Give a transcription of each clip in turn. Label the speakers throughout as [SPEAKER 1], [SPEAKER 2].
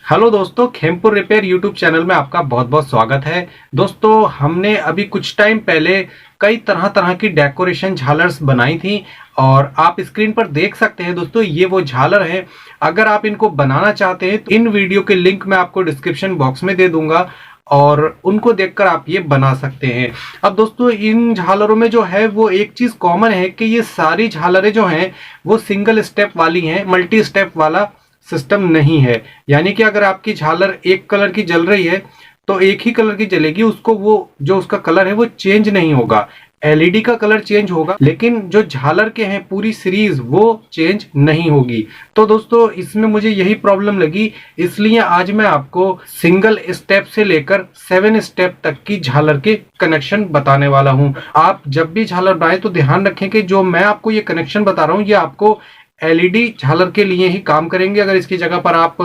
[SPEAKER 1] Hello दोस्तों, Khempur repair YouTube channel में आपका बहुत बहुत स्वागत है। दोस्तों, हमने अभी कुछ टाइम पहले कई तरह तरह की डेकोरेशन झालर्स बनाई थी और आप स्क्रीन पर देख सकते हैं। दोस्तों, ये वो झालर है। अगर आप इनको बनाना चाहते हैं तो इन वीडियो के लिंक मैं आपको डिस्क्रिप्शन बॉक्स में दे दूंगा और उनको देखकर आप ये बना सकते हैं। अब दोस्तों, इन झालरों में जो है वो एक चीज कॉमन है कि ये सारी झालरें जो हैं वो सिंगल स्टेप वाली हैं, मल्टी स्टेप वाला सिस्टम नहीं है। यानी कि अगर आपकी झालर एक कलर की जल रही है तो एक ही कलर की जलेगी, उसको वो जो उसका कलर है वो चेंज नहीं होगा। एलईडी का कलर चेंज होगा, लेकिन जो झालर के हैं पूरी सीरीज वो चेंज नहीं होगी। तो दोस्तों, इसमें मुझे यही प्रॉब्लम लगी, इसलिए आज मैं आपको सिंगल स्टेप से लेकर 7 स्टेप तक की झालर के कनेक्शन बताने वाला हूं। आप जब भी झालर बनाए तो ध्यान रखें कि जो मैं आपको ये कनेक्शन बता रहा हूं ये आपको एलईडी झालर के लिए ही काम करेंगे। अगर इसकी जगह पर आप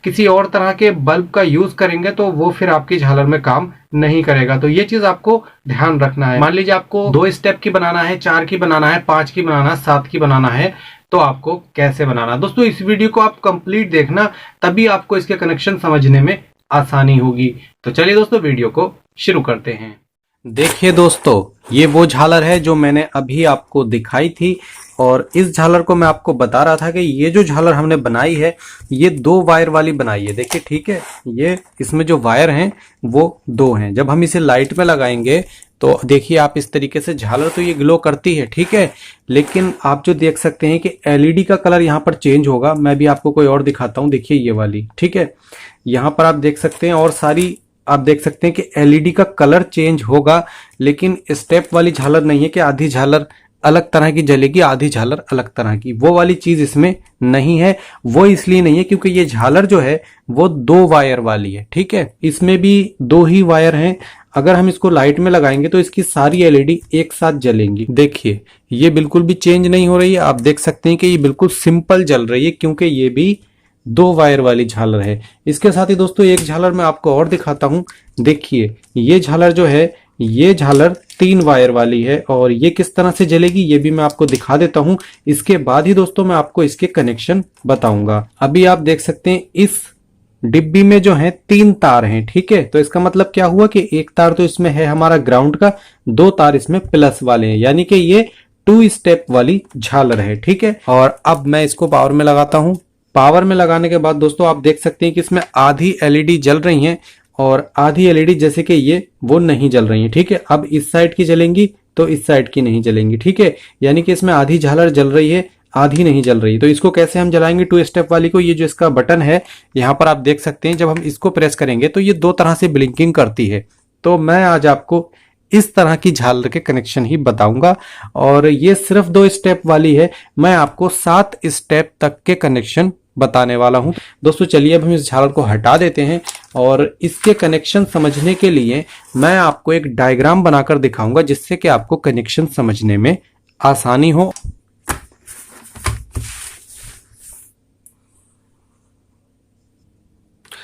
[SPEAKER 1] किसी और तरह के बल्ब का यूज करेंगे तो वो फिर आपकी झालर में काम नहीं करेगा। तो ये चीज आपको ध्यान रखना है। मान लीजिए आपको 2 स्टेप की बनाना है, 4 की बनाना है, 5 की बनाना है, 7 की बनाना है, तो आपको कैसे बनाना। दोस्तों, इस वीडियो को आप कंप्लीट देखना, तभी आपको इसके कनेक्शन समझने में आसानी होगी। तो चलिए दोस्तों, वीडियो को शुरू करते हैं। देखिए दोस्तों, ये वो झालर है जो मैंने अभी आपको दिखाई थी और इस झालर को मैं आपको बता रहा था कि ये जो झालर हमने बनाई है ये 2 वायर वाली बनाई है। देखिए, ठीक है, ये इसमें जो वायर हैं वो 2 हैं। जब हम इसे लाइट में लगाएंगे तो देखिए आप इस तरीके से झालर तो ये ग्लो करती है, ठीक है, लेकिन आप जो देख सकते हैं कि एलईडी का कलर यहाँ पर चेंज होगा। मैं भी आपको कोई और दिखाता हूँ। देखिए ये वाली, ठीक है, यहाँ पर आप देख सकते हैं और सारी आप देख सकते हैं कि एलईडी का कलर चेंज होगा, लेकिन स्टेप वाली झालर नहीं है कि आधी झालर अलग तरह की जलेगी, आधी झालर अलग तरह की, वो वाली चीज इसमें नहीं है। वो इसलिए नहीं है क्योंकि ये झालर जो है वो 2 वायर वाली है, ठीक है, इसमें भी 2 ही वायर हैं। अगर हम इसको लाइट में लगाएंगे तो इसकी सारी एलईडी एक साथ जलेंगी। देखिए, ये बिल्कुल भी चेंज नहीं हो रही है। आप देख सकते हैं कि ये बिल्कुल सिंपल जल रही है क्योंकि ये भी 2 वायर वाली झालर है। इसके साथ ही दोस्तों एक झालर मैं आपको और दिखाता हूं। देखिए, ये झालर जो है ये झालर 3 वायर वाली है और ये किस तरह से जलेगी ये भी मैं आपको दिखा देता हूं। इसके बाद ही दोस्तों मैं आपको इसके कनेक्शन बताऊंगा। अभी आप देख सकते हैं इस डिब्बी में जो है 3 तार हैं, ठीक है। तो इसका मतलब क्या हुआ कि एक तार तो इसमें है हमारा ग्राउंड का, 2 तार इसमें प्लस वाले हैं, यानी कि ये 2 स्टेप वाली झालर है, ठीक है। और अब मैं इसको पावर में लगाता हूं। पावर में लगाने के बाद दोस्तों आप देख सकते हैं कि इसमें आधी एलईडी जल रही हैं और आधी एलईडी जैसे कि ये वो नहीं जल रही है, ठीक है। अब इस साइड की जलेंगी तो इस साइड की नहीं जलेंगी, ठीक है। यानी कि इसमें आधी झालर जल रही है, आधी नहीं जल रही। तो इसको कैसे हम जलाएंगे 2 स्टेप वाली को। ये जो इसका बटन है यहाँ पर आप देख सकते हैं, जब हम इसको प्रेस करेंगे तो ये 2 तरह से ब्लिंकिंग करती है। तो मैं आज आपको इस तरह की झालर के कनेक्शन ही बताऊंगा और ये सिर्फ 2 स्टेप वाली है। मैं आपको 7 स्टेप तक के कनेक्शन बताने वाला हूं। दोस्तों चलिए अब हम इस झालर को हटा देते हैं और इसके कनेक्शन समझने के लिए मैं आपको एक डायग्राम बनाकर दिखाऊंगा जिससे कि आपको कनेक्शन समझने में आसानी हो।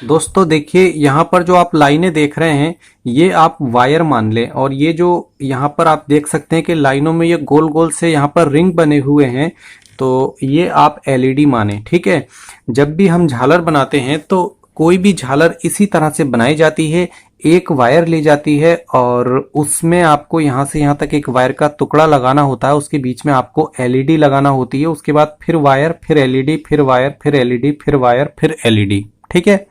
[SPEAKER 1] दोस्तों देखिए, यहाँ पर जो आप लाइनें देख रहे हैं ये आप वायर मान लें और ये जो यहाँ पर आप देख सकते हैं कि लाइनों में ये गोल गोल से यहाँ पर रिंग बने हुए हैं, तो ये आप एलईडी माने, ठीक है। जब भी हम झालर बनाते हैं तो कोई भी झालर इसी तरह से बनाई जाती है। एक वायर ली जाती है और उसमें आपको यहाँ से यहाँ तक एक वायर का टुकड़ा लगाना होता है, उसके बीच में आपको एलईडी लगाना होती है, उसके बाद फिर वायर, फिर एलईडी, फिर वायर, फिर एलईडी, फिर वायर, फिर एलईडी, ठीक है।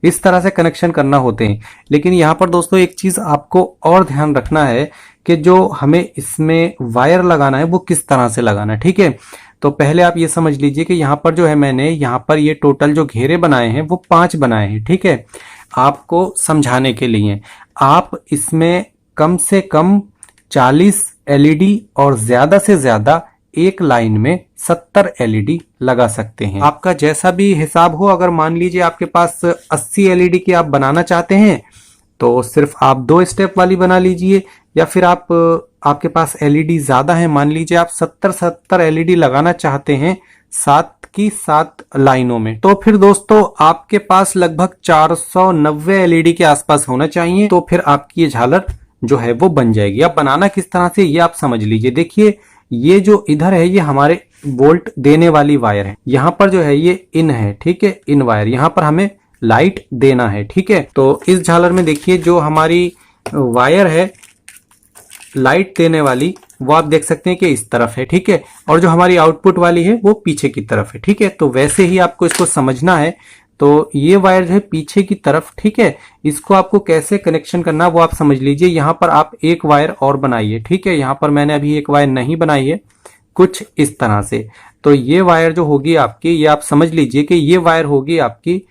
[SPEAKER 1] इस तरह से कनेक्शन करना होते हैं। लेकिन यहाँ पर दोस्तों एक चीज आपको और ध्यान रखना है कि जो हमें इसमें वायर लगाना है वो किस तरह से लगाना है, ठीक है। तो पहले आप ये समझ लीजिए कि यहाँ पर जो है मैंने यहाँ पर ये टोटल जो घेरे बनाए हैं वो 5 बनाए हैं, ठीक है। आपको समझाने के लिए आप इसमें कम से कम 40 एलईडी और ज्यादा से ज्यादा एक लाइन में 70 एलईडी लगा सकते हैं। आपका जैसा भी हिसाब हो, अगर मान लीजिए आपके पास 80 एलईडी की आप बनाना चाहते हैं तो सिर्फ आप 2 स्टेप वाली बना लीजिए, या फिर आपके पास एलईडी ज्यादा है, मान लीजिए आप 70 एलईडी लगाना चाहते हैं 7 की 7 लाइनों में, तो फिर दोस्तों आपके पास लगभग 490 एलईडी के आसपास होना चाहिए। तो फिर आपकी ये झालर जो है वो बन जाएगी। अब बनाना किस तरह से ये आप समझ लीजिए। देखिए, ये जो इधर है ये हमारे वोल्ट देने वाली वायर है, यहाँ पर जो है ये इन है, ठीक है, इन वायर, यहाँ पर हमें लाइट देना है। ठीक है, तो इस झालर में देखिए जो हमारी वायर है लाइट देने वाली वो आप देख सकते हैं कि इस तरफ है। ठीक है, और जो हमारी आउटपुट वाली है वो पीछे की तरफ है। ठीक है, तो वैसे ही आपको इसको समझना है। तो ये वायर है पीछे की तरफ। ठीक है, इसको आपको कैसे कनेक्शन करना वो आप समझ लीजिए। यहां पर आप एक वायर और बनाइए। ठीक है, यहां पर मैंने अभी एक वायर नहीं बनाई है, कुछ इस तरह से। तो ये वायर जो होगी आपकी, ये आप समझ लीजिए कि ये वायर होगी आपकी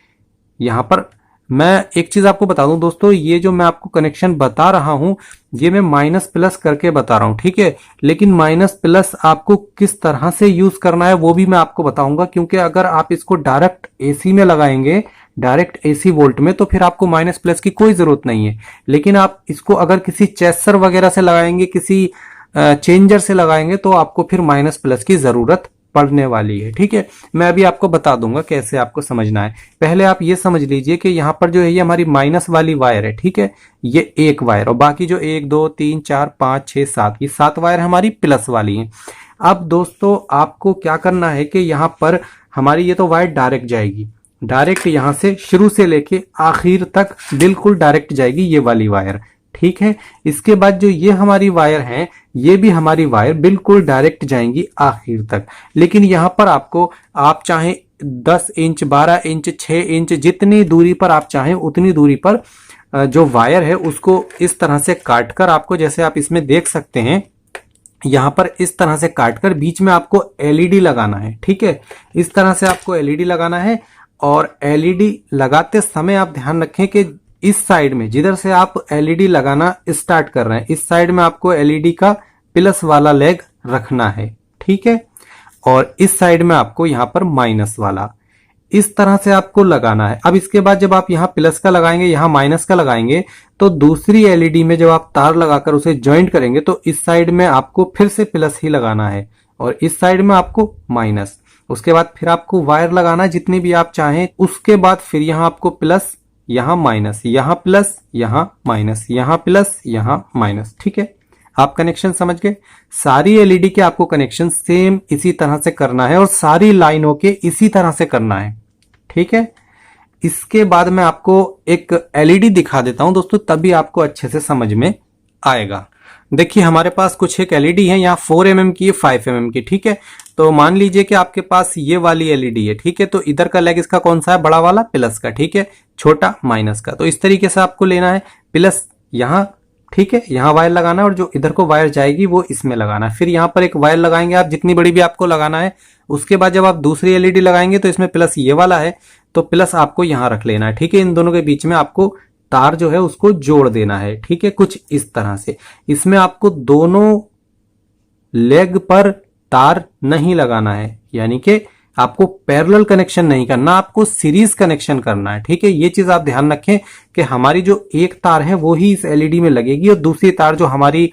[SPEAKER 1] यहां पर। मैं एक चीज आपको बता दूं दोस्तों, ये जो मैं आपको कनेक्शन बता रहा हूं ये मैं माइनस प्लस करके बता रहा हूं। ठीक है, लेकिन माइनस प्लस आपको किस तरह से यूज करना है वो भी मैं आपको बताऊंगा, क्योंकि अगर आप इसको डायरेक्ट एसी में लगाएंगे, डायरेक्ट एसी वोल्ट में, तो फिर आपको माइनस प्लस की कोई जरूरत नहीं है। लेकिन आप इसको अगर किसी चेसर वगैरह से लगाएंगे, किसी चेंजर से लगाएंगे, तो आपको फिर माइनस प्लस की जरूरत पड़ने वाली है। ठीक है, मैं अभी आपको बता दूंगा कैसे आपको समझना है। पहले आप ये समझ लीजिए कि यहाँ पर जो है ये हमारी माइनस वाली वायर है। ठीक है, ये एक वायर, और बाकी जो 1 2 3 4 5 6 7 ये 7 वायर हमारी प्लस वाली हैं। अब दोस्तों आपको क्या करना है कि यहाँ पर हमारी ये तो वायर डायरेक्ट जाएगी, डायरेक्ट यहाँ से शुरू से लेके आखिर तक बिल्कुल डायरेक्ट जाएगी ये वाली वायर। ठीक है, इसके बाद जो ये हमारी वायर है ये भी हमारी वायर बिल्कुल डायरेक्ट जाएंगी आखिर तक। लेकिन यहां पर आपको, आप चाहें 10 इंच 12 इंच 6 इंच जितनी दूरी पर आप चाहें उतनी दूरी पर जो वायर है उसको इस तरह से काट कर, आपको जैसे आप इसमें देख सकते हैं यहां पर इस तरह से काटकर बीच में आपको एलईडी लगाना है। ठीक है, इस तरह से आपको एलईडी लगाना है। और एलईडी लगाते समय आप ध्यान रखें कि इस साइड में जिधर से आप एलईडी लगाना स्टार्ट कर रहे हैं, इस साइड में आपको एलईडी का प्लस वाला लेग रखना है। ठीक है, और इस साइड में आपको यहां पर माइनस वाला, इस तरह से आपको लगाना है। अब इसके बाद जब आप यहां प्लस का लगाएंगे, यहां माइनस का लगाएंगे, तो दूसरी एलईडी में जब आप तार लगाकर उसे ज्वाइंट करेंगे तो इस साइड में आपको फिर से प्लस ही लगाना है और इस साइड में आपको माइनस। उसके बाद फिर आपको वायर लगाना है जितनी भी आप चाहें। उसके बाद फिर यहां आपको प्लस, यहां माइनस, यहां प्लस, यहां माइनस, यहां प्लस, यहां माइनस। ठीक है, आप कनेक्शन समझ गए। सारी एलईडी के आपको कनेक्शन सेम इसी तरह से करना है और सारी लाइनों के इसी तरह से करना है। ठीक है, इसके बाद मैं आपको एक एलईडी दिखा देता हूं दोस्तों, तभी आपको अच्छे से समझ में आएगा। देखिए हमारे पास कुछ एक एलईडी है, यहाँ 4 mm की, 5 mm की। ठीक है, तो मान लीजिए कि आपके पास ये वाली एलईडी है। ठीक है, तो इधर का लेग इसका कौन सा है, बड़ा वाला प्लस का। ठीक है, छोटा माइनस का। तो इस तरीके से आपको लेना है, प्लस यहाँ, ठीक है, यहाँ वायर लगाना है और जो इधर को वायर जाएगी वो इसमें लगाना है। फिर यहाँ पर एक वायर लगाएंगे आप, जितनी बड़ी भी आपको लगाना है। उसके बाद जब आप दूसरी एलईडी लगाएंगे तो इसमें प्लस ये वाला है, तो प्लस आपको यहाँ रख लेना है। ठीक है, इन दोनों के बीच में आपको तार जो है उसको जोड़ देना है। ठीक है, कुछ इस तरह से। इसमें आपको दोनों लेग पर तार नहीं लगाना है, यानी कि आपको पैरेलल कनेक्शन नहीं करना, आपको सीरीज कनेक्शन करना है। ठीक है, ये चीज आप ध्यान रखें कि हमारी जो एक तार है वो ही इस एलईडी में लगेगी और दूसरी तार जो हमारी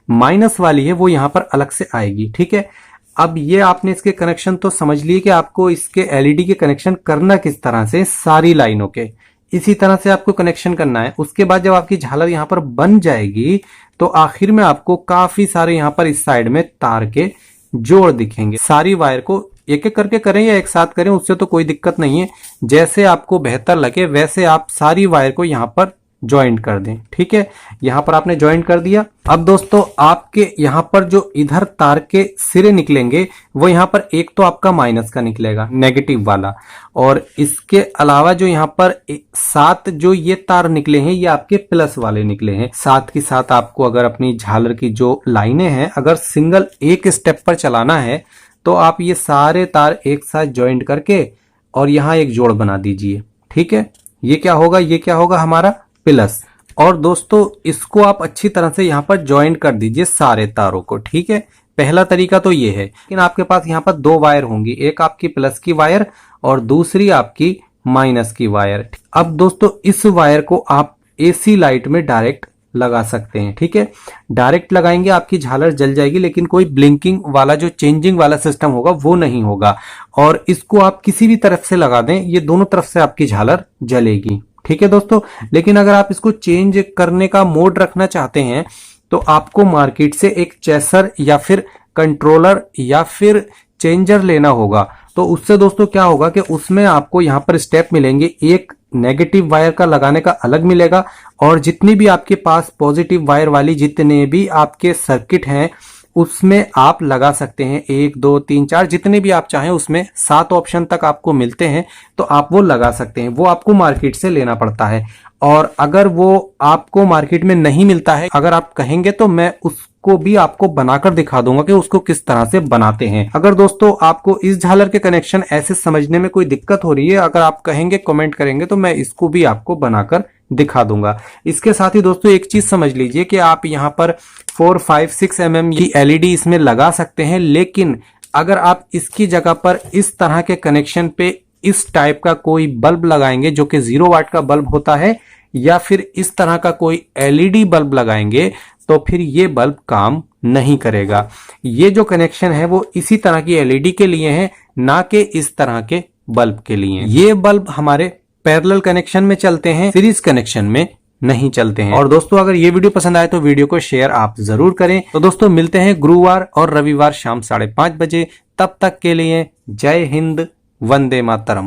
[SPEAKER 1] माइनस वाली है वो यहां पर अलग से आएगी। ठीक है, अब ये आपने इसके कनेक्शन तो समझ लिए कि आपको इसके एलईडी के कनेक्शन करना किस तरह से, सारी लाइनों के इसी तरह से आपको कनेक्शन करना है। उसके बाद जब आपकी झालर यहां पर बन जाएगी तो आखिर में आपको काफी सारे यहां पर इस साइड में तार के जोड़ दिखेंगे। सारी वायर को एक एक करके करें या एक साथ करें, उससे तो कोई दिक्कत नहीं है। जैसे आपको बेहतर लगे वैसे आप सारी वायर को यहां पर ज्वाइंट कर दें। ठीक है, यहां पर आपने ज्वाइंट कर दिया। अब दोस्तों आपके यहां पर जो इधर तार के सिरे निकलेंगे वो यहां पर एक तो आपका माइनस का निकलेगा, नेगेटिव वाला, और इसके अलावा जो यहां पर 7 जो ये तार निकले हैं ये आपके प्लस वाले निकले हैं। साथ के साथ आपको अगर अपनी झालर की जो लाइनें हैं अगर सिंगल एक स्टेप पर चलाना है तो आप ये सारे तार एक साथ ज्वाइंट करके और यहां एक जोड़ बना दीजिए। ठीक है, ये क्या होगा, ये क्या होगा, हमारा प्लस। और दोस्तों इसको आप अच्छी तरह से यहां पर ज्वाइंट कर दीजिए सारे तारों को। ठीक है, पहला तरीका तो ये है। लेकिन आपके पास यहां पर 2 वायर होंगी, एक आपकी प्लस की वायर और दूसरी आपकी माइनस की वायर। अब दोस्तों इस वायर को आप एसी लाइट में डायरेक्ट लगा सकते हैं। ठीक है, डायरेक्ट लगाएंगे आपकी झालर जल जाएगी, लेकिन कोई ब्लिंकिंग वाला जो चेंजिंग वाला सिस्टम होगा वो नहीं होगा। और इसको आप किसी भी तरफ से लगा दें, ये दोनों तरफ से आपकी झालर जलेगी। ठीक है दोस्तों, लेकिन अगर आप इसको चेंज करने का मोड रखना चाहते हैं तो आपको मार्केट से एक चेसर या फिर कंट्रोलर या फिर चेंजर लेना होगा। तो उससे दोस्तों क्या होगा कि उसमें आपको यहां पर स्टेप मिलेंगे, एक नेगेटिव वायर का लगाने का अलग मिलेगा, और जितनी भी आपके पास पॉजिटिव वायर वाली जितने भी आपके सर्किट हैं उसमें आप लगा सकते हैं। 1 2 3 4 जितने भी आप चाहें, उसमें 7 ऑप्शन तक आपको मिलते हैं, तो आप वो लगा सकते हैं। वो आपको मार्केट से लेना पड़ता है, और अगर वो आपको मार्केट में नहीं मिलता है, अगर आप कहेंगे तो मैं उसको भी आपको बनाकर दिखा दूंगा कि उसको किस तरह से बनाते हैं। अगर दोस्तों आपको इस झालर के कनेक्शन ऐसे समझने में कोई दिक्कत हो रही है, अगर आप कहेंगे, कमेंट करेंगे, तो मैं इसको भी आपको बनाकर दिखा दूंगा। इसके साथ ही दोस्तों एक चीज समझ लीजिए कि आप यहाँ पर 4 5 6 mm की एलईडी इसमें लगा सकते हैं, लेकिन अगर आप इसकी जगह पर इस तरह के कनेक्शन पे इस टाइप का कोई बल्ब लगाएंगे जो कि 0 वाट का बल्ब होता है, या फिर इस तरह का कोई एलईडी बल्ब लगाएंगे, तो फिर ये बल्ब काम नहीं करेगा। ये जो कनेक्शन है वो इसी तरह की एलईडी के लिए है, ना कि इस तरह के बल्ब के लिए। ये बल्ब हमारे पैरेलल कनेक्शन में चलते हैं, सीरीज कनेक्शन में नहीं चलते हैं। और दोस्तों अगर ये वीडियो पसंद आए तो वीडियो को शेयर आप जरूर करें। तो दोस्तों मिलते हैं गुरुवार और रविवार शाम 5:30 बजे। तब तक के लिए जय हिंद, वंदे मातरम।